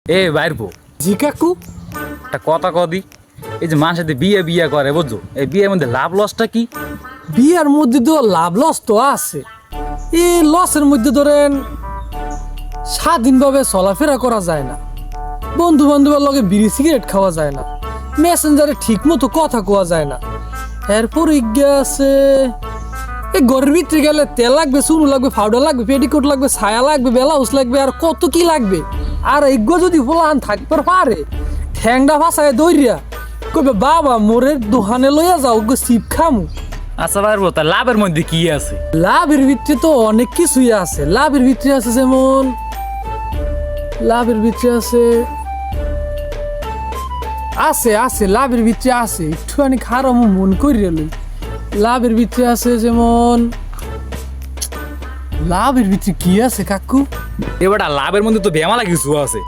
এ বাইরবো জি কাকু। একটা কথা কদি, এই যে মানুষের সাথে বিয়ে বিয়ে করে বুঝছো, এই বিয়ের মধ্যে লাভ লসটা কি? বিয়ার মধ্যে তো লাভ লস তো আছে। এই লসের মধ্যে ধরেন স্বাধীনভাবে চলাফেরা করা যায় না, বন্ধু বান্ধবের লগে বিড়ি সিগারেট খাওয়া যায় না, মেসেঞ্জারে ঠিক মতো কথা কোয়া যায় না। এরপর ইজ্ঞা আছে এই ঘরের ভিতরে গেলে তেল লাগবে, চুনু লাগবে, পাউডার লাগবে, পেটিকোট লাগবে, ছায়া লাগবে, ব্লাউজ লাগবে, আর কত কি লাগবে। আর ইজ্ঞ যদি হোলাহান থাকবার পারে ঠ্যাংটা ফাঁসায় দৌড়িয়া কবে বাবা মোরের দোকানে লইয়া যাও গো সিপ খামু। আচ্ছা বাইরবো, তা লাভের মধ্যে কি আছে? লাভের ভিতরে তো অনেক কিছুই আছে। লাভের ভিতরে আছে যেমন লাভের ভিতরে আছে আছে আছে লাভের ভিতরে আছে একটুখানি খারাপ মন করিয়া লই। লাভের ভিতরে আছে যেমন লাভের ভিতরে কি আছে কাকু? এবারটা লাভের মধ্যে তো বেমালা কিছু আছে।